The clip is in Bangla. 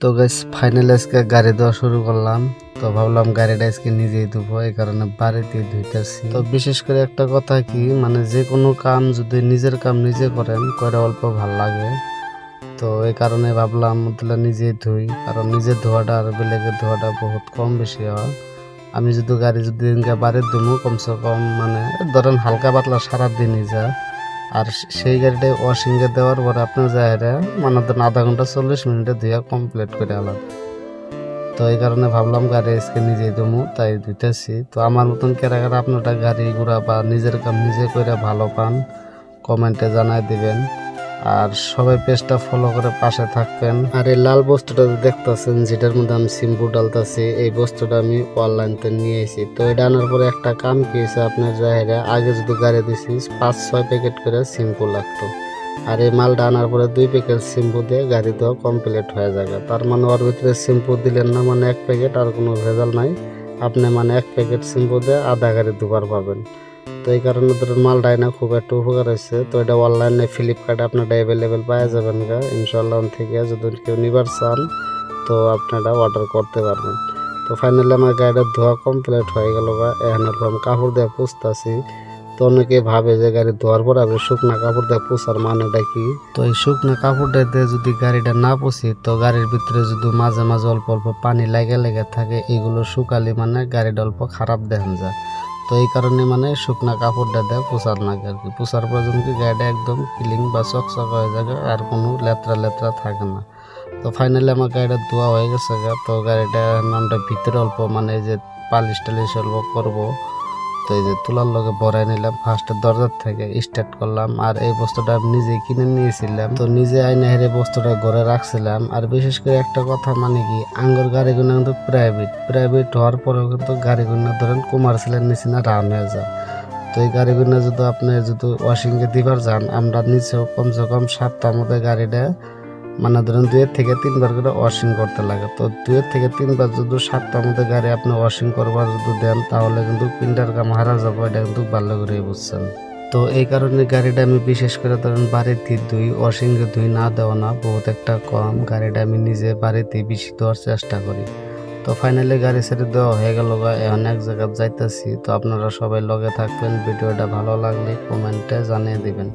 তো গাইস ফাইনালি আজকে গাড়ি ধোয়া শুরু করলাম। তো ভাবলাম গাড়িটা আজকে নিজেই ধুবো, এই কারণে বাড়িতে ধুইতেছি। তো বিশেষ করে একটা কথা কি, মানে যে কোনো কাম যদি নিজের কাম নিজে করেন করে অল্প ভাল লাগে। তো এই কারণে ভাবলাম তাহলে নিজেই ধুই, কারণ নিজে ধোয়াটা আর বেলেগের ধোয়াটা বহুত কম বেশি হয়। আমি যদি গাড়ি যদি বাড়ির ধুমো কমসে কম মানে ধরেন হালকা পাতলা সারাদিনই যা, আর সেই গাড়িটাই ওয়াশিংয়ে দেওয়ার পরে আপনার যায় মানে ধরেন আধা ঘন্টা 40 মিনিটে ধুয়া কমপ্লিট করে আলাদা। তো এই কারণে ভাবলাম গাড়ি আজকে নিজেই ধুমু, তাই ধুইতেছি। তো আমার মতন কারা কারা আপনারা গাড়ি ঘোড়া বা নিজের কাম নিজে করে ভালো পান কমেন্টে জানাই দিবেন। আর সবাই পেজটা ফলো করে পাশে থাকবেন। আর এই লাল বস্তুটা দেখতেছেন যেটার মধ্যে আমি শ্যাম্পু ডালতেছি, এই বস্তুটা আমি অনলাইনতে নিয়ে এসেছি। তো এটা আনার পরে একটা কাম কি হয়েছে, আপনার জায়গা আগে যদি গাড়ি দিছি 5-6 প্যাকেট করে শ্যাম্পু লাগতো, আর এই মালটা আনার পরে 2 প্যাকেট শ্যাম্পু দিয়ে গাড়ি দেওয়া কমপ্লিট হয়ে যায়। তার মানে ওর ভিতরে শ্যাম্পু দিলেন না মানে 1 প্যাকেট, আর কোনো ভেজাল নাই। আপনি মানে 1 প্যাকেট শ্যাম্পু দিয়ে আধা গাড়ি দুবার পাবেন। তো এই কারণে ধরুন মালটাই না খুব একটা উপকার হয়েছে। তো এটা অনলাইনে ফ্লিপকার্টে আপনারা অ্যাভেলেবেল পাওয়া যাবেন গা ইনশাল্লাহ। থেকে যদি কেউ নিবার চান তো আপনারা অর্ডার করতে পারবেন। তো ফাইনালি আমার গাড়িটা ধোয়া কমপ্লিট হয়ে গেল গা। এখন আমি কাপড় দিয়ে পুষতেছি। তো অনেকে ভাবে যে গাড়ি ধোয়ার পর আমি শুকনা কাপড় দিয়ে পুষার মানেটা কি। তো এই শুকনা কাপড়টা দিয়ে যদি গাড়িটা না পুষি তো গাড়ির ভিতরে যদি মাঝে মাঝে অল্প অল্প পানি লেগে লেগে থাকে, এগুলো শুকালে মানে গাড়িটা অল্প খারাপ দেখা যায়। তো এই কারণে মানে শুকনা কাপড়টা দেয় পুষার না আর কি। পুষার পর যদি গাড়িটা একদম ক্লিন বা চকচক হয়ে যাবে, আর কোনো লেত্রা লেত্রা থাকে না। তো ফাইনালি আমার গাড়িটা ধোয়া হয়ে গেছে গা। তো গাড়িটা আমরা ভিতরে অল্প মানে এই যে পালিশ টালিশ অল্প করবো। তো এই যে তুলার লগে ভরাই নিলাম, ফার্স্টে দরজার থেকে স্টার্ট করলাম। আর এই বস্তুটা আমি নিজে কিনে নিয়েছিলাম, তো নিজে আইনে হেরে বস্তুটা ঘরে রাখছিলাম। আর বিশেষ করে একটা কথা মানে কি, আঙ্গুর গাড়িগুলো কিন্তু প্রাইভেট হওয়ার পরেও কিন্তু গাড়িগুলো ধরেন কমার্শিয়ালের নিচে না রান হয়ে যায়। তো এই গাড়িগুলো যদি আপনি যদি ওয়াশিংয়ে দিবার যান, আমরা নিচেও কমসে কম সপ্তাহের মধ্যে গাড়িটা মানে ধরেন 2 থেকে 3 বার করে ওয়াশিং করতে লাগে। তো 2 থেকে 3 বার যদি সপ্তাহের মধ্যে গাড়ি আপনি ওয়াশিং করবার যদি দেন তাহলে কিন্তু পিন্টার কাম হারা যাবে, এটা কিন্তু ভালো করে বুঝছেন। তো এই কারণে গাড়িটা আমি বিশেষ করে ধরেন বাড়িতে ধুই, ওয়াশিংয়ে ধুই না দেওয়া না বহুত একটা কম। গাড়িটা আমি নিজে বাড়িতে বেশি দেওয়ার চেষ্টা করি। তো ফাইনালি গাড়ি ছেড়ে দেওয়া হয়ে গেল, এখন এক জায়গায় যাইতেছি। তো আপনারা সবাই লগে থাকবেন, ভিডিওটা ভালো লাগলে কমেন্টে জানিয়ে দিবেন।